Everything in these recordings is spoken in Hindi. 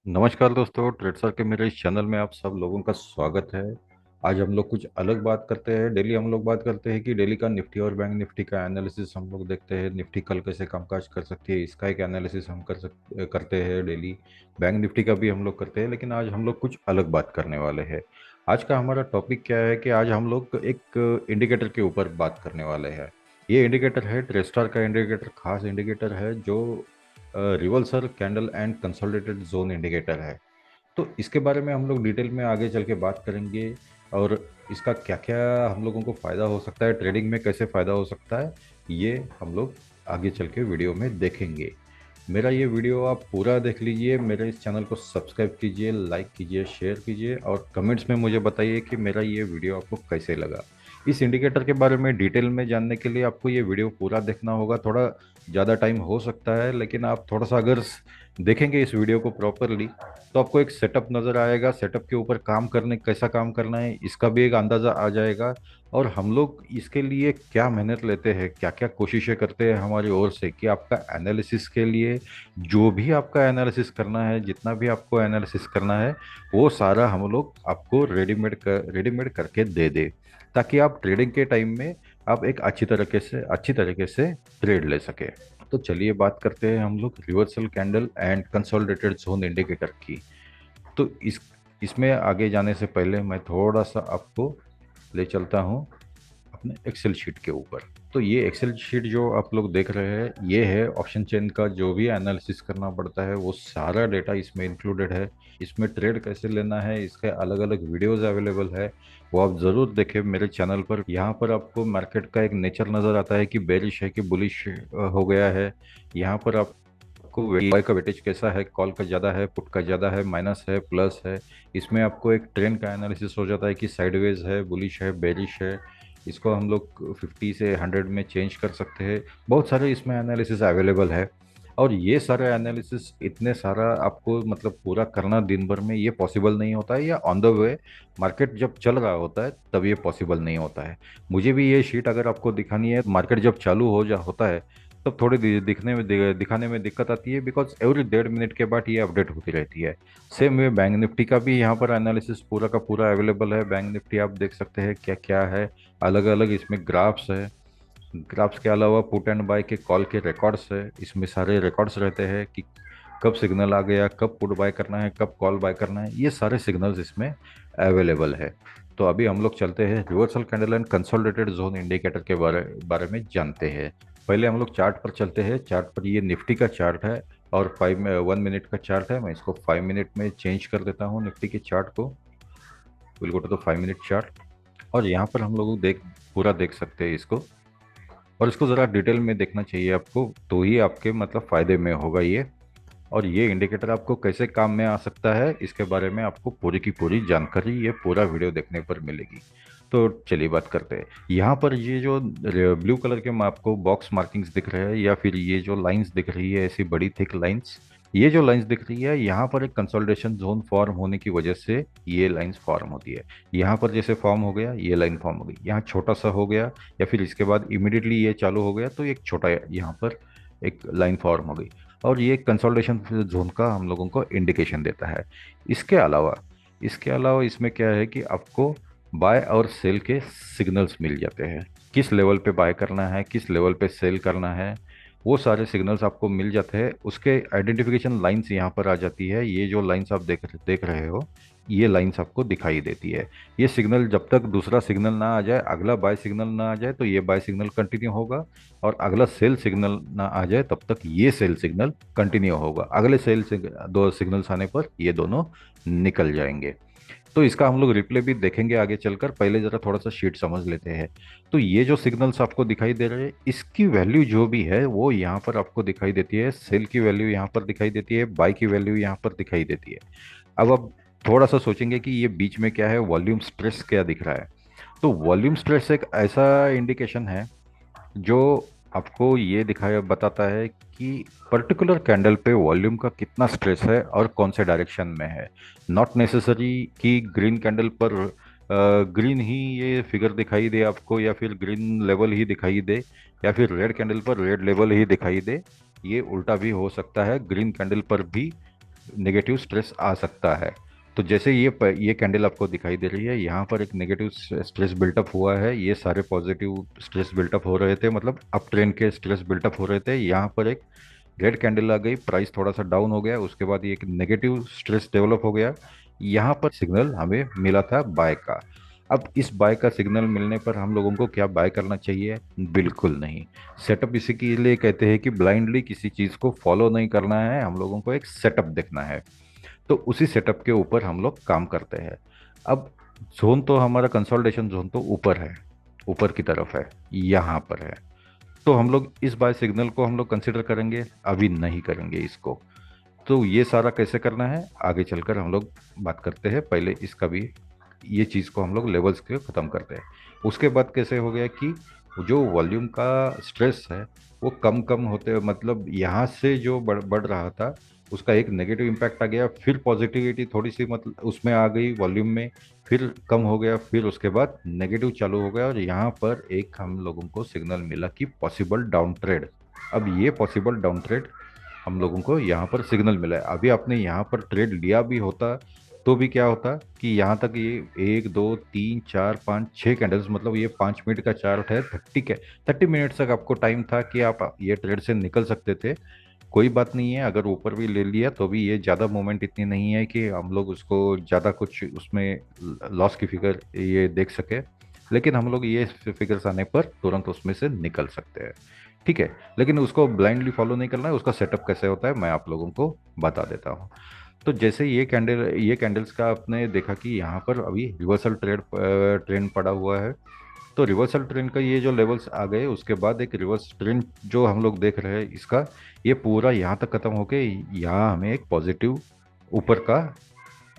नमस्कार दोस्तों, ट्रेडसर के मेरे इस चैनल में आप सब लोगों का स्वागत है। आज हम लोग कुछ अलग बात करते हैं। डेली हम लोग बात करते हैं कि डेली का निफ्टी और बैंक निफ्टी का एनालिसिस हम लोग देखते हैं। निफ्टी कल कैसे कामकाज कर सकती है, इसका एक एनालिसिस हम करते हैं डेली। बैंक निफ्टी का भी हम लोग करते हैं, लेकिन आज हम लोग कुछ अलग बात करने वाले हैं। आज का हमारा टॉपिक क्या है कि आज हम लोग एक इंडिकेटर के ऊपर बात करने वाले हैं। ये इंडिकेटर है ट्रेस्टार का इंडिकेटर, खास इंडिकेटर है जो reversal candle and consolidated zone indicator है। तो इसके बारे में हम लोग डिटेल में आगे चल के बात करेंगे, और इसका क्या क्या हम लोगों को फ़ायदा हो सकता है, ट्रेडिंग में कैसे फ़ायदा हो सकता है, ये हम लोग आगे चल के वीडियो में देखेंगे। मेरा ये वीडियो आप पूरा देख लीजिए, मेरे इस चैनल को सब्सक्राइब कीजिए, लाइक कीजिए, शेयर कीजिए, और कमेंट्स में मुझे बताइए कि मेरा ये वीडियो आपको कैसे लगा। इस इंडिकेटर के बारे में डिटेल में जानने के लिए आपको ये वीडियो पूरा देखना होगा। थोड़ा ज़्यादा टाइम हो सकता है, लेकिन आप थोड़ा सा अगर देखेंगे इस वीडियो को प्रॉपरली, तो आपको एक सेटअप नज़र आएगा। सेटअप के ऊपर काम करने, कैसा काम करना है, इसका भी एक अंदाज़ा आ जाएगा। और हम लोग इसके लिए क्या मेहनत लेते हैं, क्या क्या कोशिशें करते हैं हमारी ओर से कि आपका एनालिसिस के लिए जो भी आपका एनालिसिस करना है, जितना भी आपको एनालिसिस करना है, वो सारा हम लोग आपको रेडीमेड करके दे दे, ताकि आप ट्रेडिंग के टाइम में आप एक अच्छी तरीके से ट्रेड ले सके। तो चलिए बात करते हैं हम लोग reversal candle and consolidated zone indicator की। तो इसमें आगे जाने से पहले मैं थोड़ा सा आपको ले चलता हूँ अपने एक्सेल शीट के ऊपर। तो ये एक्सेल शीट जो आप लोग देख रहे हैं, ये है ऑप्शन चेन का जो भी एनालिसिस करना पड़ता है, वो सारा डेटा इसमें इंक्लूडेड है। इसमें ट्रेड कैसे लेना है, इसके अलग अलग वीडियोस अवेलेबल है, वो आप ज़रूर देखें मेरे चैनल पर। यहाँ पर आपको मार्केट का एक नेचर नज़र आता है कि बेरिश है कि बुलिश हो गया है। यहाँ पर आपको बाय का वेटेज कैसा है, कॉल का ज़्यादा है, पुट का ज़्यादा है, माइनस है, प्लस है। इसमें आपको एक ट्रेंड का एनालिसिस हो जाता है कि साइडवेज है, बुलिश है, बेरिश है। इसको हम लोग 50 से 100 में चेंज कर सकते हैं। बहुत सारे इसमें एनालिसिस अवेलेबल है। और ये सारे एनालिसिस इतने सारा आपको मतलब पूरा करना दिन भर में ये पॉसिबल नहीं होता है, या ऑन द वे मार्केट जब चल रहा होता है तब ये पॉसिबल नहीं होता है। मुझे भी ये शीट अगर आपको दिखानी है, मार्केट जब चालू हो जा होता है तब थोड़ी दिखाने में दिक्कत आती है, बिकॉज एवरी 1.5 मिनट के बाद ये अपडेट होती रहती है। सेम वे बैंक निफ्टी का भी यहाँ पर एनालिसिस पूरा का पूरा अवेलेबल है। बैंक निफ्टी आप देख सकते हैं क्या क्या है, अलग अलग इसमें ग्राफ्स है। ग्राफ्स के अलावा पुट एंड बाय के कॉल के रिकॉर्ड्स है, इसमें सारे रिकॉर्ड्स रहते हैं कि कब सिग्नल आ गया, कब पुट बाय करना है, कब कॉल बाय करना है, ये सारे सिग्नल्स इसमें अवेलेबल है। तो अभी हम लोग चलते हैं reversal candle and consolidated zone indicator के बारे बारे में जानते हैं। पहले हम लोग चार्ट पर चलते हैं। चार्ट पर ये निफ्टी का चार्ट है, और 1 मिनट का चार्ट है। मैं इसको 5 मिनट में चेंज कर देता हूँ निफ्टी के चार्ट को। Will go to the 5 minute chart, और यहाँ पर हम लोग पूरा देख सकते हैं इसको। और इसको ज़रा डिटेल में देखना चाहिए आपको, तो ही आपके मतलब फ़ायदे में होगा ये। और ये इंडिकेटर आपको कैसे काम में आ सकता है, इसके बारे में आपको पूरी की पूरी जानकारी ये पूरा वीडियो देखने पर मिलेगी। तो चलिए बात करते हैं। यहाँ पर ये जो ब्लू कलर के आपको बॉक्स मार्किंग्स दिख रहे हैं, या फिर ये जो लाइंस दिख रही है, ऐसी बड़ी थिक लाइंस, ये जो लाइंस दिख रही है, यहाँ पर एक कंसोलिडेशन जोन फॉर्म होने की वजह से ये लाइंस फॉर्म होती है। यहाँ पर जैसे फॉर्म हो गया, ये लाइन फॉर्म हो गई, यहाँ छोटा सा हो गया, या फिर इसके बाद इमिडिएटली ये चालू हो गया, तो एक छोटा यहाँ पर एक लाइन फॉर्म हो गई। और ये कंसोलिडेशन जोन का हम लोगों को इंडिकेशन देता है। इसके अलावा इसमें क्या है कि आपको बाय और सेल के सिग्नल्स मिल जाते हैं। किस लेवल पे बाय करना है, किस लेवल पे सेल करना है, वो सारे सिग्नल्स आपको मिल जाते हैं। उसके आइडेंटिफिकेशन लाइंस यहाँ पर आ जाती है। ये जो लाइंस आप देख रहे हो, ये लाइंस आपको दिखाई देती है। ये सिग्नल जब तक दूसरा सिग्नल ना आ जाए, अगला बाय सिग्नल ना आ जाए, तो ये बाय सिग्नल कंटिन्यू होगा। और अगला सेल सिग्नल ना आ जाए तब तक ये सेल सिग्नल कंटिन्यू होगा। अगले दो सिग्नल्स आने पर ये दोनों निकल जाएंगे। तो इसका हम लोग रिप्ले भी देखेंगे आगे चलकर। पहले जरा थोड़ा सा शीट समझ लेते हैं। तो ये जो सिग्नल्स आपको दिखाई दे रहे हैं, इसकी वैल्यू जो भी है वो यहाँ पर आपको दिखाई देती है। सेल की वैल्यू यहाँ पर दिखाई देती है, बाय की वैल्यू यहाँ पर दिखाई देती है। अब आप थोड़ा सा सोचेंगे कि ये बीच में क्या है, वॉल्यूम स्ट्रेस क्या दिख रहा है। तो वॉल्यूम स्ट्रेस एक ऐसा इंडिकेशन है जो आपको ये दिखाया बताता है कि पर्टिकुलर कैंडल पे वॉल्यूम का कितना स्ट्रेस है और कौन से डायरेक्शन में है। नॉट नेसेसरी कि ग्रीन कैंडल पर ग्रीन ही ये फिगर दिखाई दे आपको, या फिर ग्रीन लेवल ही दिखाई दे, या फिर रेड कैंडल पर रेड लेवल ही दिखाई दे। ये उल्टा भी हो सकता है, ग्रीन कैंडल पर भी नेगेटिव स्ट्रेस आ सकता है। तो जैसे ये कैंडल आपको दिखाई दे रही है, यहाँ पर एक नेगेटिव स्ट्रेस बिल्टअप हुआ है, ये सारे पॉजिटिव स्ट्रेस बिल्टअप हो रहे थे, मतलब अप ट्रेंड के स्ट्रेस बिल्टअप हो रहे थे। यहाँ पर एक रेड कैंडल आ गई, प्राइस थोड़ा सा डाउन हो गया, उसके बाद ये एक नेगेटिव स्ट्रेस डेवलप हो गया। यहाँ पर सिग्नल हमें मिला था बाय का। अब इस बाय का सिग्नल मिलने पर हम लोगों को क्या बाय करना चाहिए? बिल्कुल नहीं। सेटअप इसी के लिए कहते हैं कि ब्लाइंडली किसी चीज़ को फॉलो नहीं करना है, हम लोगों को एक सेटअप देखना है। तो उसी सेटअप के ऊपर हम लोग काम करते हैं। अब जोन तो हमारा कंसोलिडेशन जोन तो ऊपर है, ऊपर की तरफ है, यहाँ पर है। तो हम लोग इस बाय सिग्नल को हम लोग कंसिडर करेंगे? अभी नहीं करेंगे इसको। तो ये सारा कैसे करना है आगे चलकर हम लोग बात करते हैं, पहले इसका भी ये चीज़ को हम लोग लेवल्स के ख़त्म करते हैं। उसके बाद कैसे हो गया कि जो वॉल्यूम का स्ट्रेस है वो कम कम होते, मतलब यहाँ से जो बढ़ रहा था उसका एक नेगेटिव इम्पैक्ट आ गया, फिर पॉजिटिविटी थोड़ी सी मतलब उसमें आ गई वॉल्यूम में, फिर कम हो गया, फिर उसके बाद नेगेटिव चालू हो गया, और यहाँ पर एक हम लोगों को सिग्नल मिला कि पॉसिबल डाउन ट्रेड। अब ये पॉसिबल डाउन ट्रेड हम लोगों को यहाँ पर सिग्नल मिला है। अभी आपने यहाँ पर ट्रेड लिया भी होता तो भी क्या होता कि यहाँ तक ये 1 2 3 4 5 6 कैंडल्स, मतलब ये 5 मिनट का चार्ट है, 30 मिनट तक आपको टाइम था कि आप ये ट्रेड से निकल सकते थे। कोई बात नहीं है, अगर ऊपर भी ले लिया तो भी ये ज़्यादा मूवमेंट इतनी नहीं है कि हम लोग उसको ज़्यादा कुछ उसमें लॉस की फिगर ये देख सके। लेकिन हम लोग ये फिगर्स आने पर तुरंत उसमें से निकल सकते हैं। ठीक है, लेकिन उसको ब्लाइंडली फॉलो नहीं करना है। उसका सेटअप कैसे होता है मैं आप लोगों को बता देता हूँ। तो जैसे ये कैंडल्स का आपने देखा कि यहाँ पर अभी रिवर्सल ट्रेंड पड़ा हुआ है। तो रिवर्सल ट्रेंड का ये जो लेवल्स आ गए, उसके बाद एक रिवर्स ट्रेंड जो हम लोग देख रहे हैं इसका, ये पूरा यहाँ तक खत्म होके यहाँ हमें एक पॉजिटिव ऊपर का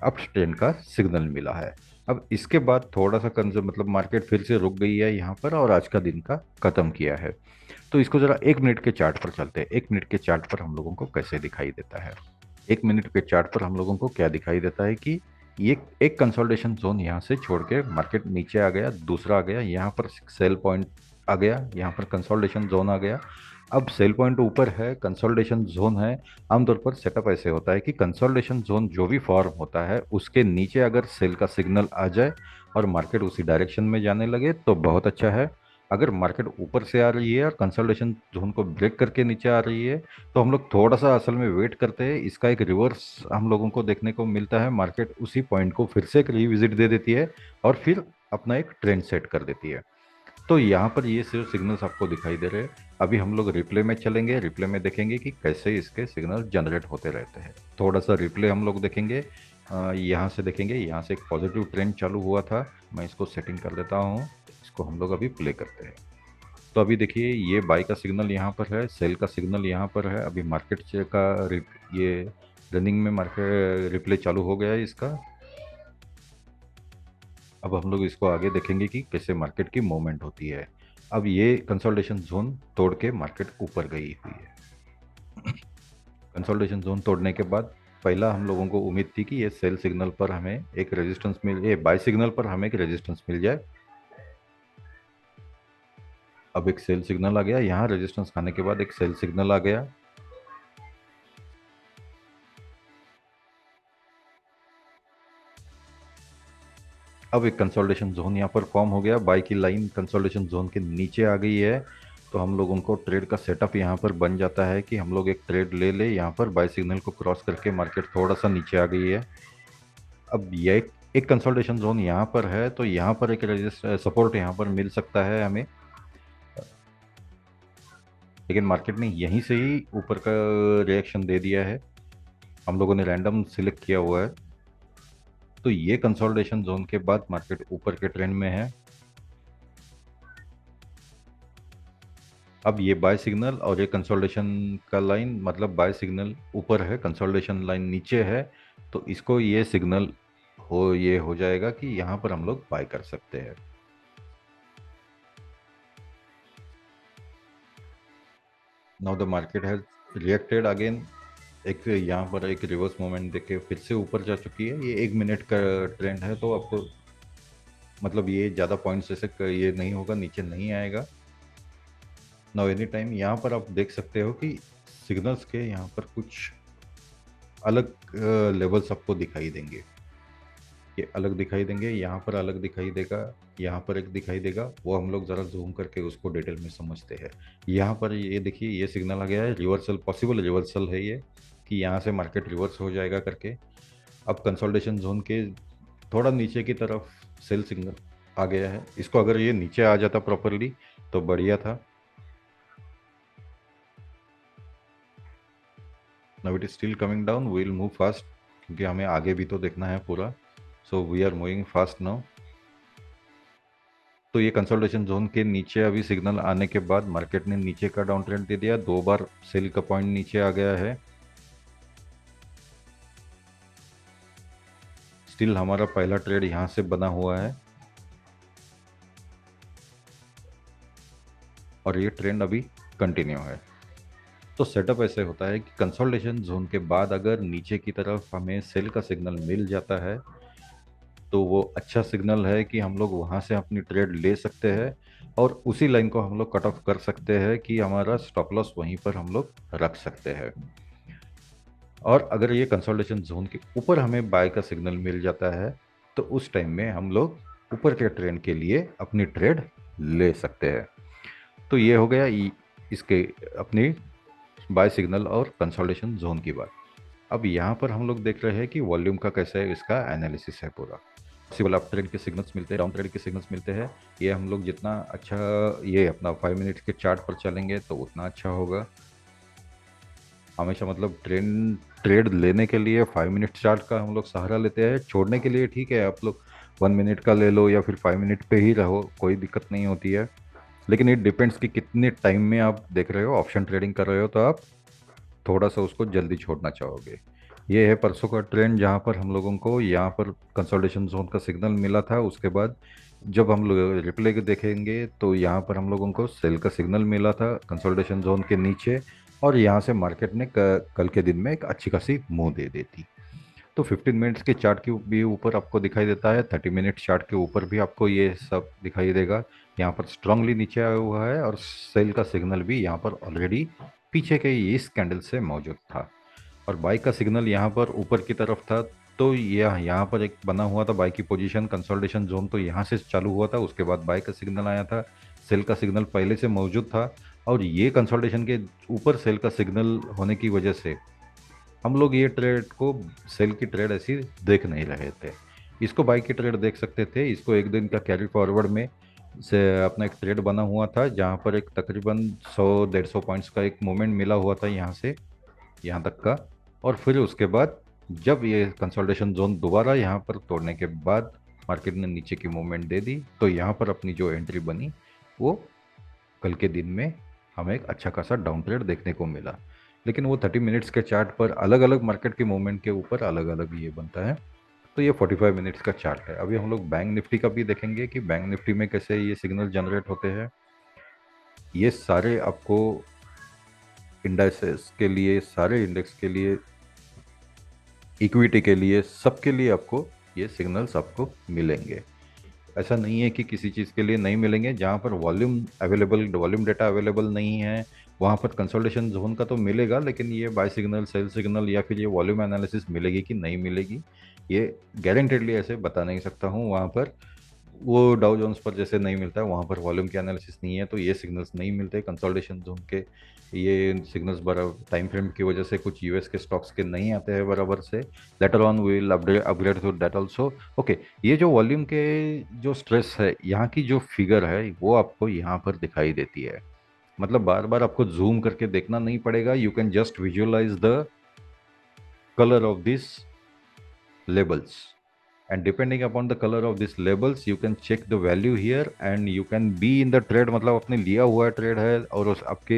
अप ट्रेंड का सिग्नल मिला है। अब इसके बाद थोड़ा सा कंजर्व मतलब मार्केट फिर से रुक गई है यहाँ पर और आज का दिन का खत्म किया है। तो इसको जरा 1 मिनट के चार्ट पर चलते हैं। 1 मिनट के चार्ट पर हम लोगों को कैसे दिखाई देता है? 1 मिनट के चार्ट पर हम लोगों को क्या दिखाई देता है कि ये एक कंसोलिडेशन जोन यहाँ से छोड़ के मार्केट नीचे आ गया, दूसरा आ गया, यहाँ पर सेल पॉइंट आ गया, यहाँ पर कंसोलिडेशन जोन आ गया। अब सेल पॉइंट ऊपर है, कंसोलिडेशन जोन है। आमतौर पर सेटअप ऐसे होता है कि कंसोलिडेशन जोन जो भी फॉर्म होता है उसके नीचे अगर सेल का सिग्नल आ जाए और मार्केट उसी डायरेक्शन में जाने लगे तो बहुत अच्छा है। अगर मार्केट ऊपर से आ रही है और कंसोलिडेशन जोन को ब्रेक करके नीचे आ रही है तो हम लोग थोड़ा सा असल में वेट करते हैं, इसका एक रिवर्स हम लोगों को देखने को मिलता है। मार्केट उसी पॉइंट को फिर से एक रिविजिट दे देती है और फिर अपना एक ट्रेंड सेट कर देती है। तो यहाँ पर ये सिर्फ सिग्नल्स आपको दिखाई दे रहे हैं। अभी हम लोग रिप्ले में चलेंगे, रिप्ले में देखेंगे कि कैसे इसके सिग्नल जनरेट होते रहते हैं। थोड़ा सा रिप्ले हम लोग देखेंगे, यहाँ से देखेंगे, यहाँ से एक पॉजिटिव ट्रेंड चालू हुआ था। मैं इसको सेटिंग कर देता हूँ, इसको हम लोग अभी प्ले करते हैं। तो अभी देखिए ये बाई का सिग्नल यहाँ पर है, सेल का सिग्नल यहाँ पर है। अभी मार्केट का ये रनिंग में मार्केट रिप्ले चालू हो गया है इसका। अब हम लोग इसको आगे देखेंगे कि कैसे मार्केट की मूवमेंट होती है। अब ये कंसोलिडेशन जोन तोड़ के मार्केट ऊपर गई हुई है। कंसोलिडेशन जोन तोड़ने के बाद पहला हम लोगों को उम्मीद थी कि ये सेल सिग्नल पर हमें एक रेजिस्टेंस मिल, ये बाय सिग्नल पर हमें एक रेजिस्टेंस मिल जाए। अब एक सेल सिग्नल आ गया, यहाँ रेजिस्टेंस खाने के बाद एक सेल सिग्नल आ गया। अब एक कंसोलिडेशन जोन यहाँ पर फॉर्म हो गया, बाई की लाइन कंसोलिडेशन जोन के नीचे आ गई है। तो हम लोगों को ट्रेड का सेटअप यहाँ पर बन जाता है कि हम लोग एक ट्रेड ले ले। यहाँ पर बाई सिग्नल को क्रॉस करके मार्केट थोड़ा सा नीचे आ गई है। अब ये एक कंसोलिडेशन जोन यहाँ पर है, तो यहाँ पर एक सपोर्ट यहाँ पर मिल सकता है हमें। लेकिन मार्केट ने यहीं से ही ऊपर का रिएक्शन दे दिया है, हम लोगों ने रैंडम सिलेक्ट किया हुआ है। तो ये कंसोलिडेशन जोन के बाद मार्केट ऊपर के ट्रेंड में है। अब ये बाय सिग्नल और ये कंसोलिडेशन का लाइन, मतलब बाय सिग्नल ऊपर है, कंसोलिडेशन लाइन नीचे है। तो इसको ये सिग्नल ये हो जाएगा कि यहाँ पर हम लोग बाय कर सकते हैं। Now the market has reacted again. एक यहाँ पर एक रिवर्स मोमेंट देखे फिर से ऊपर जा चुकी है। ये 1 मिनट का ट्रेंड है, तो आपको मतलब ये ज़्यादा पॉइंट्स जैसे ये नहीं होगा, नीचे नहीं आएगा। नाउ एनी टाइम यहाँ पर आप देख सकते हो कि सिग्नल्स के यहाँ पर कुछ अलग लेवल्स आपको दिखाई देंगे। ये अलग दिखाई देंगे, यहाँ पर अलग दिखाई देगा, यहाँ पर एक दिखाई देगा। वो हम लोग ज़रा जूम करके उसको डिटेल में समझते हैं। यहाँ पर ये देखिए, ये सिग्नल आ गया है रिवर्सल, पॉसिबल रिवर्सल है ये, कि यहाँ से मार्केट रिवर्स हो जाएगा करके। अब कंसोलिडेशन जोन के थोड़ा नीचे की तरफ सेल सिग्नल आ गया है। इसको अगर ये नीचे आ जाता प्रॉपरली तो बढ़िया था। Now it is still coming down, we will move fast, क्योंकि हमें आगे भी तो देखना है पूरा। So we are moving fast now. तो ये कंसोलिडेशन जोन के नीचे अभी सिग्नल आने के बाद मार्केट ने नीचे का डाउन ट्रेंड दे दिया, 2 बार सेल का पॉइंट नीचे आ गया है। स्टिल हमारा पहला ट्रेड यहाँ से बना हुआ है और ये ट्रेंड अभी कंटिन्यू है। तो सेटअप ऐसे होता है कि कंसोलिडेशन जोन के बाद अगर नीचे की तरफ हमें सेल का सिग्नल मिल जाता है तो वो अच्छा सिग्नल है कि हम लोग वहाँ से अपनी ट्रेड ले सकते हैं और उसी लाइन को हम लोग कट ऑफ कर सकते हैं कि हमारा स्टॉप लॉस वहीं पर हम लोग रख सकते हैं। और अगर ये कंसोलिडेशन जोन के ऊपर हमें बाय का सिग्नल मिल जाता है तो उस टाइम में हम लोग ऊपर के ट्रेंड के लिए अपनी ट्रेड ले सकते हैं। तो ये हो गया इसके अपनी बाय सिग्नल और कंसोलिडेशन जोन की बात। अब यहाँ पर हम लोग देख रहे हैं कि वॉल्यूम का कैसे इसका एनालिसिस है पूरा। पॉसिबल अप ट्रेंड के सिग्नल्स मिलते हैं, डाउन ट्रेंड के सिग्नल्स मिलते हैं। ये हम लोग जितना अच्छा ये अपना 5 मिनट के चार्ट पर चलेंगे तो उतना अच्छा होगा। हमेशा मतलब ट्रेड लेने के लिए 5 मिनट चार्ट का हम लोग सहारा लेते हैं, छोड़ने के लिए ठीक है आप लोग 1 मिनट का ले लो या फिर 5 मिनट पे ही रहो, कोई दिक्कत नहीं होती है। लेकिन इट डिपेंड्स कि कितने टाइम में आप देख रहे हो, ऑप्शन ट्रेडिंग कर रहे हो तो आप थोड़ा सा उसको जल्दी छोड़ना चाहोगे। ये है परसों का ट्रेंड जहाँ पर हम लोगों को यहाँ पर कंसोलिडेशन जोन का सिग्नल मिला था। उसके बाद जब हम लोग रिप्ले देखेंगे तो यहाँ पर हम लोगों को सेल का सिग्नल मिला था कंसोलिडेशन जोन के नीचे, और यहाँ से मार्केट ने कल के दिन में एक अच्छी खासी मुंह दे देती। तो 15 मिनट्स के चार्ट के भी ऊपर आपको दिखाई देता है, 30 मिनट चार्ट के ऊपर भी आपको ये सब दिखाई देगा। यहाँ पर स्ट्रांगली नीचे आया हुआ है और सेल का सिग्नल भी यहाँ पर ऑलरेडी पीछे के इस कैंडल से मौजूद था, और बाई का सिग्नल यहाँ पर ऊपर की तरफ था। तो यह यहाँ पर एक बना हुआ था बाई की पोजीशन, कंसोलिडेशन जोन तो यहाँ से चालू हुआ था, उसके बाद बाई का सिग्नल आया था। सेल का सिग्नल पहले से मौजूद था और ये कंसोलिडेशन के ऊपर सेल का सिग्नल होने की वजह से हम लोग ये ट्रेड को, सेल की ट्रेड ऐसी देख नहीं रहे थे। इसको बाई की ट्रेड देख सकते थे। इसको एक दिन का कैरी फॉरवर्ड में से अपना एक ट्रेड बना हुआ था जहाँ पर एक तकरीबन 100-150 पॉइंट्स का एक मोमेंट मिला हुआ था यहाँ से यहाँ तक का। और फिर उसके बाद जब ये कंसोलिडेशन जोन दोबारा यहाँ पर तोड़ने के बाद मार्केट ने नीचे की मूवमेंट दे दी, तो यहाँ पर अपनी जो एंट्री बनी वो कल के दिन में हमें एक अच्छा खासा डाउन ट्रेड देखने को मिला। लेकिन वो 30 मिनट्स के चार्ट पर अलग अलग मार्केट के मूवमेंट के ऊपर अलग अलग ये बनता है। तो ये 45 मिनट्स का चार्ट है। अभी हम लोग बैंक निफ्टी का भी देखेंगे कि बैंक निफ्टी में कैसे ये सिग्नल जनरेट होते हैं। ये सारे आपको इंडेक्सेस के लिए, सारे इंडेक्स के लिए, इक्विटी के लिए, सबके लिए आपको ये सिग्नल्स आपको मिलेंगे। ऐसा नहीं है कि किसी चीज़ के लिए नहीं मिलेंगे। जहाँ पर वॉल्यूम डेटा अवेलेबल नहीं है वहाँ पर कंसोलिडेशन जोन का तो मिलेगा, लेकिन ये बाय सिग्नल, सेल सिग्नल या फिर ये वॉल्यूम एनालिसिस मिलेगी कि नहीं मिलेगी ये गारंटेडली ऐसे बता नहीं सकता हूँ। वहाँ पर वो डाउ जोन्स पर जैसे नहीं मिलता है, वहाँ पर वॉल्यूम की एनालिसिस नहीं है तो ये सिग्नल्स नहीं मिलते कंसोलिडेशन जोन के। ये सिग्नल्स बराबर टाइम फ्रेम की वजह से कुछ यूएस के स्टॉक्स के नहीं आते हैं बराबर से। Later on will upgrade to that also. Okay, ये जो वॉल्यूम के जो स्ट्रेस है, यहाँ की जो फिगर है वो आपको यहाँ पर दिखाई देती है। मतलब बार बार आपको जूम करके देखना नहीं पड़ेगा, you can just visualize the colour of this labels, and depending upon the color of these labels you can check the value here and you can be in the trade। मतलब अपने लिया हुआ ट्रेड है और उस आपके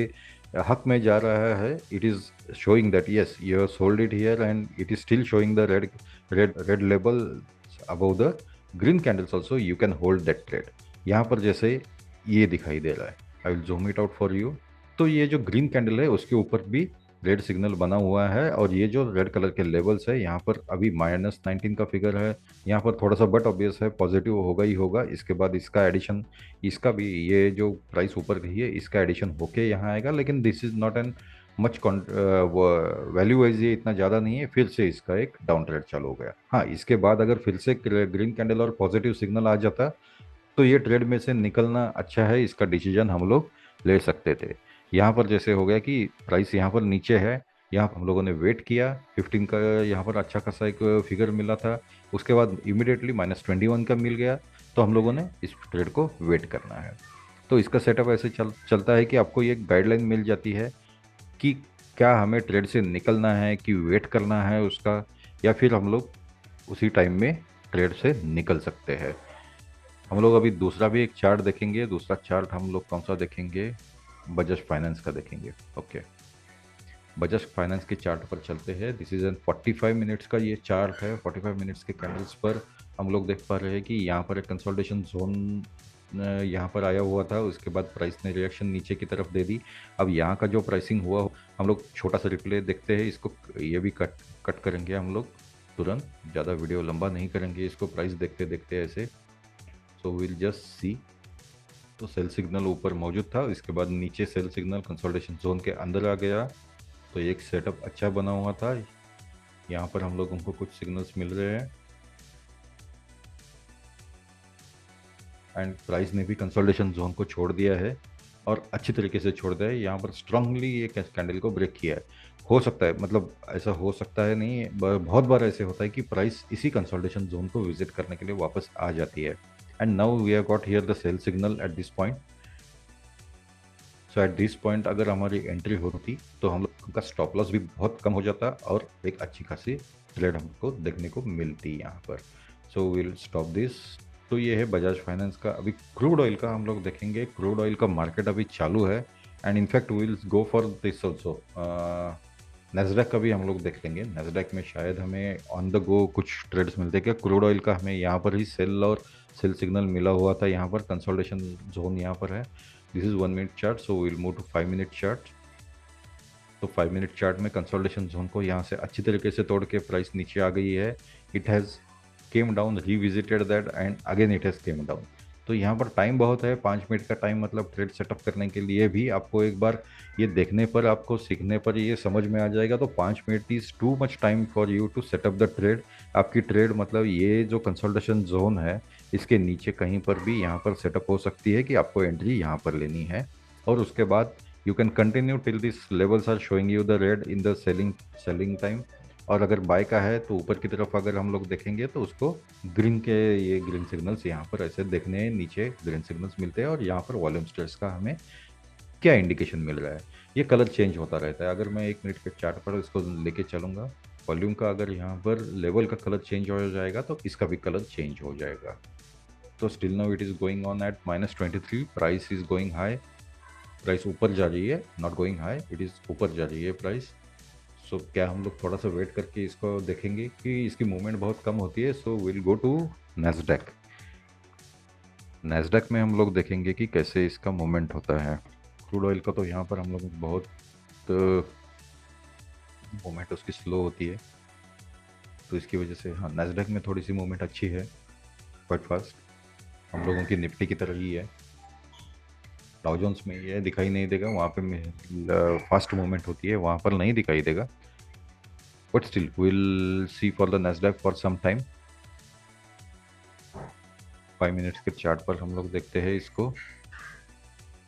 हक में जा रहा है, it is showing that yes you have sold it here and it is still showing the red label above the green candles also, you can hold that trade। यहाँ पर जैसे ये दिखाई दे रहा है, I will zoom it out for you। तो ये जो ग्रीन कैंडल है उसके ऊपर भी रेड सिग्नल बना हुआ है, और ये जो रेड कलर के लेवल्स है यहाँ पर अभी -19 का फिगर है। यहाँ पर थोड़ा सा बट ऑब्वियस है, पॉजिटिव होगा ही होगा। इसके बाद इसका एडिशन, इसका भी ये जो प्राइस ऊपर गई है इसका एडिशन होके यहाँ आएगा, लेकिन this is not an much value wise ये इतना ज़्यादा नहीं है, फिर से इसका एक डाउन ट्रेड चालू हो गया। हाँ, इसके बाद अगर फिर से ग्रीन कैंडल और पॉजिटिव सिग्नल आ जाता तो ये ट्रेड में से निकलना अच्छा है, इसका डिसीजन हम लोग ले सकते थे। यहाँ पर जैसे हो गया कि प्राइस यहाँ पर नीचे है, यहाँ पर हम लोगों ने वेट किया 15 का, यहाँ पर अच्छा खासा एक फिगर मिला था, उसके बाद इमिडिएटली -21 का मिल गया, तो हम लोगों ने इस ट्रेड को वेट करना है। तो इसका सेटअप ऐसे चलता है कि आपको ये गाइडलाइन मिल जाती है कि क्या हमें ट्रेड से निकलना है कि वेट करना है उसका, या फिर हम लोग उसी टाइम में ट्रेड से निकल सकते हैं। हम लोग अभी दूसरा भी एक चार्ट देखेंगे। दूसरा चार्ट हम लोग कौन सा देखेंगे? बजाज फाइनेंस का देखेंगे। ओके, बजाज फाइनेंस के चार्ट पर चलते हैं। दिस इज एन 45 मिनट्स का ये चार्ट है। 45 मिनट्स के कैंडल्स पर हम लोग देख पा रहे हैं कि यहाँ पर एक कंसोलिडेशन जोन यहाँ पर आया हुआ था, उसके बाद प्राइस ने रिएक्शन नीचे की तरफ दे दी। अब यहाँ का जो प्राइसिंग हुआ, हम लोग छोटा सा रिप्ले देखते हैं इसको, ये भी कट कट करेंगे हम लोग तुरंत, ज़्यादा वीडियो लंबा नहीं करेंगे इसको प्राइस देखते देखते ऐसे। So will just see. तो सेल सिग्नल ऊपर मौजूद था, इसके बाद नीचे सेल सिग्नल कंसोलिडेशन जोन के अंदर आ गया, तो एक सेटअप अच्छा बना हुआ था। यहाँ पर हम लोगों को कुछ सिग्नल्स मिल रहे हैं एंड प्राइस ने भी कंसोलिडेशन जोन को छोड़ दिया है और अच्छी तरीके से छोड़ दिया है। यहाँ पर स्ट्रांगली ये कैंडल को ब्रेक किया है। हो सकता है, मतलब ऐसा हो सकता है नहीं, बहुत बार ऐसे होता है कि प्राइस इसी कंसोलिडेशन जोन को विजिट करने के लिए वापस आ जाती है। And now we have got here the sell signal at this point. So at this point अगर हमारी एंट्री होती तो हम लोग का स्टॉप लॉस भी बहुत कम हो जाता और एक अच्छी खासी ट्रेड हमको देखने को मिलती यहाँ पर। So will stop this. तो ये है बजाज फाइनेंस का। अभी क्रूड ऑयल का हम लोग देखेंगे। क्रूड ऑयल का मार्केट अभी चालू है and in fact will go for this also. Nasdaq का भी हम लोग देख लेंगे। नेस्डैक में शायद हमें ऑन द गो कुछ ट्रेड्स मिलते हैं क्या? क्रूड ऑयल का हमें यहाँ पर ही सेल और सेल सिग्नल मिला हुआ था, यहाँ पर कंसोलिडेशन जोन यहाँ पर है। This is 1 minute chart, so will move to 5 minute chart. तो 5 मिनट चार्ट में कंसोलिडेशन जोन को यहाँ से अच्छी तरीके से तोड़ के प्राइस नीचे आ गई है। It has came down, revisited that and again it has came down. तो यहाँ पर टाइम बहुत है, 5 मिनट का टाइम, मतलब ट्रेड सेटअप करने के लिए भी आपको एक बार ये देखने पर, आपको सीखने पर ये समझ में आ जाएगा। तो 5 minute is too much time for you to setup the trade. आपकी ट्रेड मतलब ये जो कंसोलिडेशन जोन है इसके नीचे कहीं पर भी यहाँ पर सेटअप हो सकती है कि आपको एंट्री यहाँ पर लेनी है, और उसके बाद you can continue till these levels are showing you the red in the selling time। और अगर बाय का है तो ऊपर की तरफ अगर हम लोग देखेंगे तो उसको ग्रीन के, ये ग्रीन सिग्नल्स यहाँ पर ऐसे देखने हैं, नीचे ग्रीन सिग्नल्स मिलते हैं और यहाँ पर वॉल्यूम स्ट्रेस का हमें क्या इंडिकेशन मिल रहा है। ये कलर चेंज होता रहता है। अगर मैं 1 मिनट के चार्ट पर इसको लेके चलूँगा, वॉल्यूम का अगर यहाँ पर लेवल का कलर चेंज हो जाएगा तो इसका भी कलर चेंज हो जाएगा। तो still now it is going on at -23, price is going high, price ऊपर जा रही है, not going high, it is ऊपर जा रही है प्राइस। सो क्या हम लोग थोड़ा सा वेट करके इसको देखेंगे कि इसकी मूवमेंट बहुत कम होती है। So will go to Nasdaq. Nasdaq में हम लोग देखेंगे कि कैसे इसका मूवमेंट होता है। क्रूड ऑयल का तो यहाँ पर हम लोग बहुत मूवमेंट उसकी स्लो होती है, तो इसकी वजह से हाँ, नेस्डैक में थोड़ी सी मूवमेंट अच्छी है, क्वाइट फास्ट, हम लोगों की निफ्टी की तरह ही है। डाउ जोन्स में ये दिखाई नहीं देगा, वहाँ पे फास्ट मूवमेंट होती है, वहाँ पर नहीं दिखाई देगा, but still will see for the Nasdaq for some time. 5 minutes के चार्ट पर हम लोग देखते हैं इसको।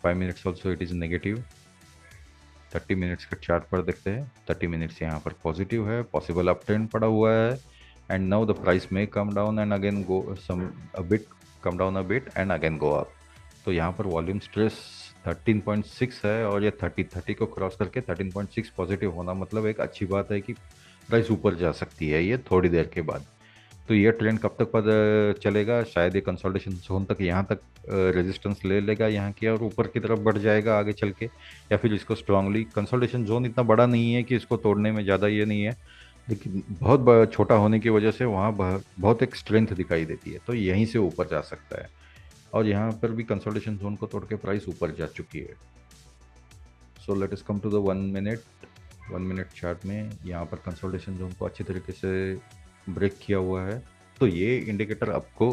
5 minutes also it is negative. 30 minutes के चार्ट पर देखते हैं। 30 मिनट्स यहाँ पर पॉजिटिव है, पॉसिबल अप ट्रेंड पड़ा हुआ है एंड नाउ द प्राइस में come down and again go some a bit, come down a bit and again go up. तो यहाँ पर वॉल्यूम स्ट्रेस 13.6 है और ये 30 को क्रॉस करके 13.6 पॉजिटिव होना मतलब एक अच्छी बात है कि प्राइस ऊपर जा सकती है ये थोड़ी देर के बाद। तो ये ट्रेंड कब तक पता चलेगा? शायद ये कंसोलिडेशन जोन तक, यहाँ तक रेजिस्टेंस ले लेगा यहाँ की और ऊपर की तरफ बढ़ जाएगा आगे चल के, या फिर इसको स्ट्रांगली, कंसोलिडेशन जोन इतना बड़ा नहीं है कि इसको तोड़ने में ज़्यादा ये नहीं है, लेकिन बहुत छोटा होने की वजह से वहाँ बहुत एक स्ट्रेंथ दिखाई देती है, तो यहीं से ऊपर जा सकता है। और यहाँ पर भी कंसोलिडेशन जोन को तोड़ के प्राइस ऊपर जा चुकी है। So let us come to the 1 minute chart में यहाँ पर कंसोलिडेशन जोन को अच्छी तरीके से ब्रेक किया हुआ है। तो ये इंडिकेटर आपको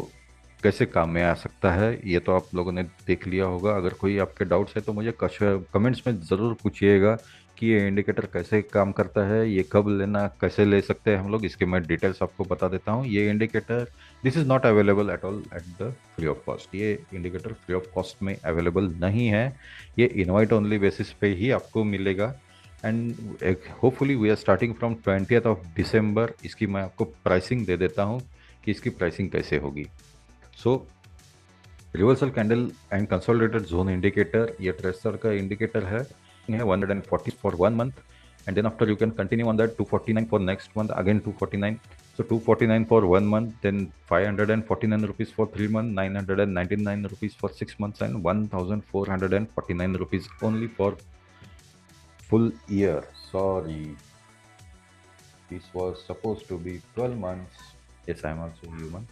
कैसे काम में आ सकता है ये तो आप लोगों ने देख लिया होगा। अगर कोई आपके डाउट्स है तो मुझे कमेंट्स में ज़रूर पूछिएगा कि ये इंडिकेटर कैसे काम करता है, ये कब लेना, कैसे ले सकते हैं हम लोग, इसके मैं डिटेल्स आपको बता देता हूँ। ये indicator this is not available at all at the free of cost. ये इंडिकेटर फ्री ऑफ कॉस्ट में अवेलेबल नहीं है, ये इनवाइट ओनली बेसिस पे ही आपको मिलेगा। And hopefully we are starting from 20th of December। इसकी मैं आपको प्राइसिंग दे देता हूँ कि इसकी प्राइसिंग कैसे होगी। So reversal candle and consolidated zone indicator, ये ट्रेसर का इंडिकेटर है 140 for 1 month, and then after you can continue on that 249 for next month, again 249. So 249 for 1 month, then 549 rupees for 3 months, 999 rupees for 6 months, and 1449 rupees only for full year. Sorry, this was supposed to be 12 months. Yes, I am also human.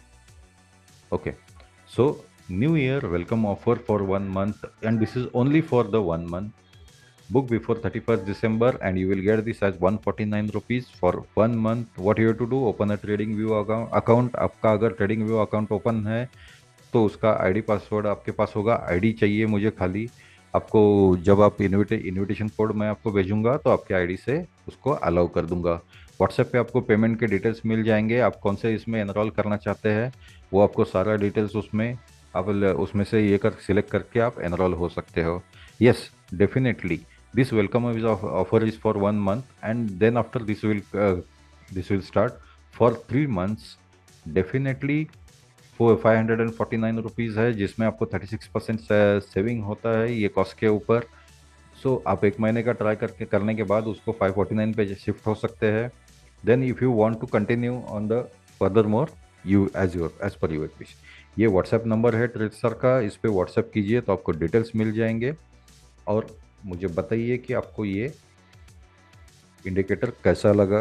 Okay, so new year welcome offer for 1 month, and this is only for the 1 month. Book before 31st December and you will get this as 149 rupees for 1 month. What you have to do, open a trading view account। आपका अगर ट्रेडिंग व्यू अकाउंट ओपन है तो उसका आईडी पासवर्ड आपके पास होगा। आईडी चाहिए मुझे खाली। आपको जब आप इनविटेशन कोड मैं आपको भेजूंगा तो आपके आईडी से उसको अलाउ कर दूंगा। व्हाट्सएप पे आपको पेमेंट के डिटेल्स मिल जाएंगे। आप कौन से इसमें एनरोल करना चाहते हैं वो आपको सारा डिटेल्स उसमें आप उसमें से ये कर सिलेक्ट करके आप एनरोल हो सकते हो। Yes, definitely this welcome is offer is for 1 month, and then after this will start for 3 months। Definitely 549 rupees है जिसमें आपको 36% सेविंग होता है ये कॉस्ट के ऊपर। सो आप एक महीने का ट्राई करके करने के बाद उसको 549 पे शिफ्ट हो सकते हैं। Then if you want to continue on the further more, you as per your wish. ये व्हाट्सएप नंबर है ट्रेड सर का, इस पर व्हाट्सएप कीजिए तो आपको डिटेल्स मिल जाएंगे। और मुझे बताइए कि आपको ये इंडिकेटर कैसा लगा।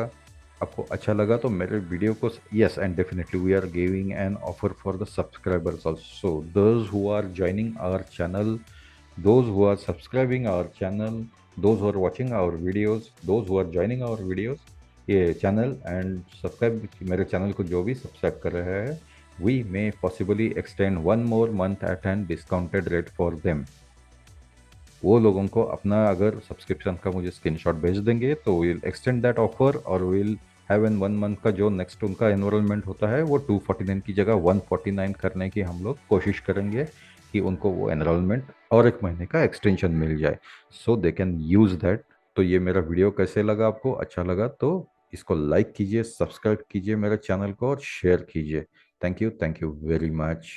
आपको अच्छा लगा तो मेरे वीडियो को yes, and definitely we are giving an offer for the subscribers also, those who are joining our channel, those who are subscribing our channel, those who are watching our videos, those who are joining our videos ये चैनल एंड सब्सक्राइब मेरे चैनल को जो भी सब्सक्राइब कर रहे हैं, we may possibly extend 1 more month at an discounted rate for them. वो लोगों को अपना अगर सब्सक्रिप्शन का मुझे स्क्रीनशॉट भेज देंगे तो विल एक्सटेंड दैट ऑफर और विल हैव एन 1 month का जो नेक्स्ट उनका एनरोलमेंट होता है वो 249 की जगह 149 करने की हम लोग कोशिश करेंगे कि उनको वो एनरोलमेंट और एक महीने का एक्सटेंशन मिल जाए, सो दे कैन यूज़ दैट। तो ये मेरा वीडियो कैसे लगा आपको, अच्छा लगा तो इसको लाइक कीजिए, सब्सक्राइब कीजिए मेरे चैनल को और शेयर कीजिए। Thank you very much.